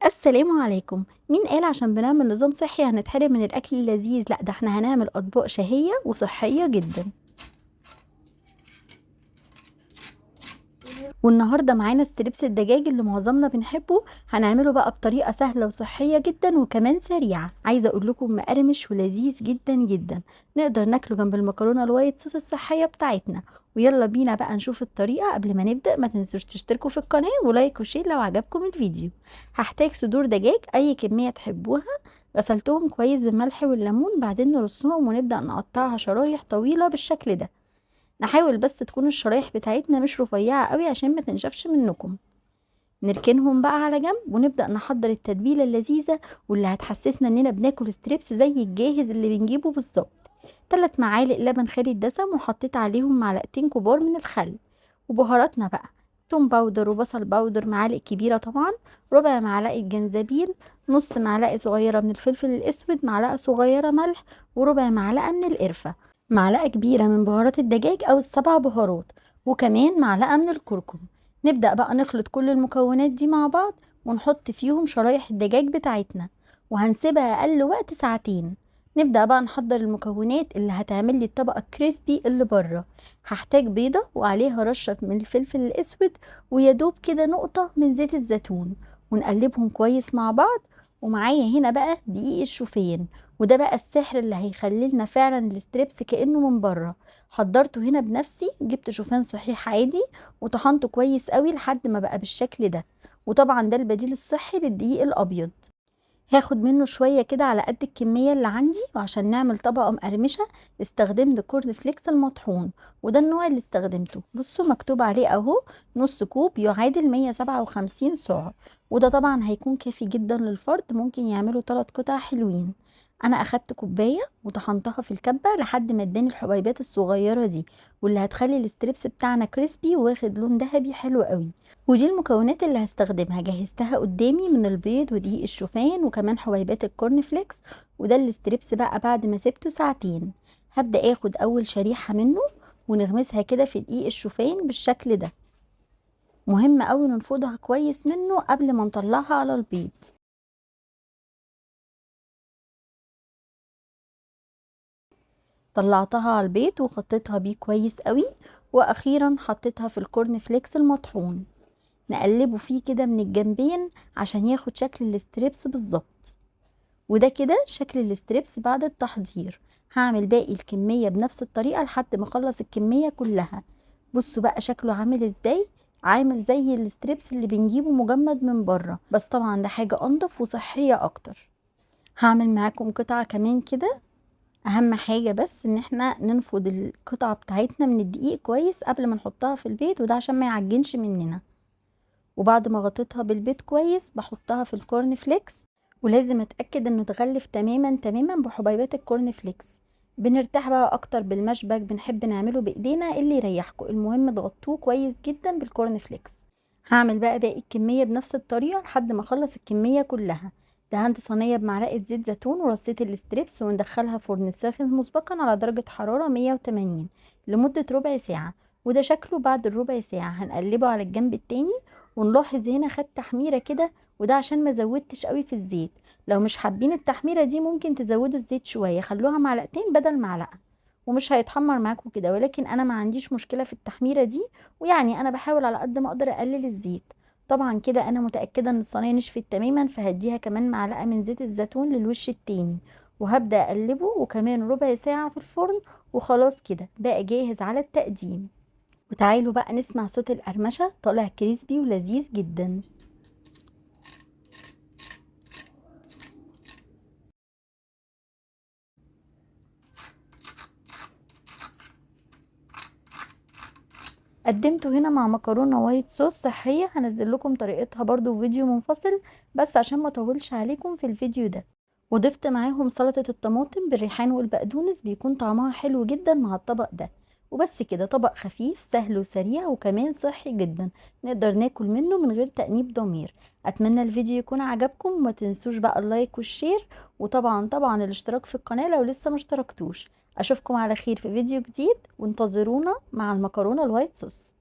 السلام عليكم. مين قال عشان بنعمل نظام صحي هنتحرم من الاكل اللذيذ؟ لا، ده احنا هنعمل اطباق شهية وصحية جدا. والنهاردة معانا ستريبس الدجاج اللي معظمنا بنحبه. هنعمله بقى بطريقة سهلة وصحية جدا وكمان سريعة. عايزة اقول لكم مقرمش ولذيذ جدا جدا. نقدر ناكله جنب المكرونة الوايت صوص الصحية بتاعتنا. ويلا بينا بقى نشوف الطريقة. قبل ما نبدأ ما تنسوش تشتركوا في القناة ولايك وشير لو عجبكم الفيديو. هحتاج صدور دجاج اي كمية تحبوها. غسلتهم كويس بالملح والليمون، بعدين نرصهم ونبدأ نقطعها شرايح طويلة بالشكل ده. نحاول بس تكون الشرايح بتاعتنا مش رفيعة قوي عشان ما تنشفش منكم. نركنهم بقى على جنب ونبدأ نحضر التتبيلة اللذيذة واللي هتحسسنا اننا بناكل ستريبس زي الجاهز اللي بنجيبه بالظبط. 3 معالق لبن خالي الدسم، وحطيت عليهم معلقتين كبار من الخل. وبهاراتنا بقى توم باودر وبصل باودر معالق كبيرة طبعا، ربع معلقة جنزبيل، نص معلقة صغيرة من الفلفل الاسود، معلقة صغيرة ملح، وربع معلقة من القرفة، معلقة كبيرة من بهارات الدجاج او ال7 بهارات، وكمان معلقة من الكركم. نبدأ بقى نخلط كل المكونات دي مع بعض ونحط فيهم شرايح الدجاج بتاعتنا، وهنسيبها اقل وقت ساعتين. نبدأ بقى نحضر المكونات اللي هتعمل لي الطبقة الكريسبي اللي بره. هحتاج بيضة وعليها رشة من الفلفل الاسود ويدوب كده نقطة من زيت الزيتون، ونقلبهم كويس مع بعض. ومعايا هنا بقى دقيق الشوفان، وده بقى السحر اللي هيخلي لنا فعلا الستريبس كأنه من بره. حضرته هنا بنفسي، جبت شوفان صحيح عادي وطحنته كويس قوي لحد ما بقى بالشكل ده. وطبعا ده البديل الصحي للدقيق الابيض. هاخد منه شوية كده على قد الكمية اللي عندي، وعشان نعمل طبقة مقرمشة استخدمت كورن فليكس المطحون. وده النوع اللي استخدمته، بصوا مكتوب عليه اهو نص كوب يعادل 157 سعر. وده طبعا هيكون كافي جدا للفرد، ممكن يعملوا 3 قطع حلوين. انا اخدت كوباية وطحنتها في الكبة لحد ما اداني الحبيبات الصغيرة دي، واللي هتخلي الستريبس بتاعنا كريسبي واخد لون ذهبي حلو قوي. ودي المكونات اللي هستخدمها، جهزتها قدامي من البيض ودقيق الشوفان وكمان حبيبات الكورن فليكس. وده الستريبس بقى بعد ما سبته ساعتين. هبدأ اخد اول شريحة منه ونغمسها كده في دقيق الشوفان بالشكل ده. مهم قوي ننفضها كويس منه قبل ما نطلعها على البيض. طلعتها على البيض وخطيتها بيه كويس قوي، واخيرا حطيتها في الكورن فليكس المطحون. نقلبه فيه كده من الجنبين عشان ياخد شكل الستريبس بالظبط. وده كده شكل الستريبس بعد التحضير. هعمل باقي الكمية بنفس الطريقة لحد ما اخلص الكمية كلها. بصوا بقى شكله عامل ازاي، عامل زي الستريبس اللي بنجيبه مجمد من بره، بس طبعا ده حاجة انضف وصحية اكتر. هعمل معاكم قطعة كمان كده. اهم حاجة بس ان احنا ننفض القطعة بتاعتنا من الدقيق كويس قبل ما نحطها في البيض، وده عشان ما يعجنش مننا. وبعد ما غطيتها بالبيض كويس بحطها في الكورن فليكس. ولازم اتاكد انه اتغلف تماما تماما بحبيبات الكورن فليكس. بنرتاح بقى اكتر بالمشبك، بنحب نعمله بايدينا اللي يريحكم، المهم تغطوه كويس جدا بالكورن فليكس. هعمل بقى باقي الكميه بنفس الطريقه لحد ما اخلص الكميه كلها. دهنت صينيه بمعلقه زيت زيتون ورصيت الستريبس وندخلها فرن ساخن مسبقا على درجه حراره 180 لمده ربع ساعه. وده شكله بعد الربع ساعه. هنقلبه على الجنب التاني ونلاحظ هنا خد تحميرة كده، وده عشان ما زودتش قوي في الزيت. لو مش حابين التحميرة دي ممكن تزودوا الزيت شوية، خلوها معلقتين بدل معلقة، ومش هيتحمر معاكم كده. ولكن انا ما عنديش مشكلة في التحميرة دي، ويعني انا بحاول على قد ما اقدر اقلل الزيت. طبعا كده انا متأكدة ان الصينية نشفت تماما، فهديها كمان معلقة من زيت الزيتون للوش التاني. وهبدأ اقلبه وكمان ربع ساعة في الفرن. وخلاص كده بقى جاهز على التقديم. وتعالوا بقى نسمع صوت القرمشة طالع كريسبي ولذيذ جدا. قدمته هنا مع مكرونة وايت صوص صحية، هنزل لكم طريقتها برضو في فيديو منفصل بس عشان ما اطولش عليكم في الفيديو ده. وضفت معاهم سلطة الطماطم بالريحان والبقدونس، بيكون طعمها حلو جدا مع الطبق ده. وبس كده، طبق خفيف سهل وسريع وكمان صحي جدا، نقدر ناكل منه من غير تأنيب ضمير. اتمنى الفيديو يكون عجبكم، وما تنسوش بقى اللايك والشير، وطبعا الاشتراك في القناة لو لسه ما اشتركتوش. اشوفكم على خير في فيديو جديد، وانتظرونا مع المكرونة الوايت صوص.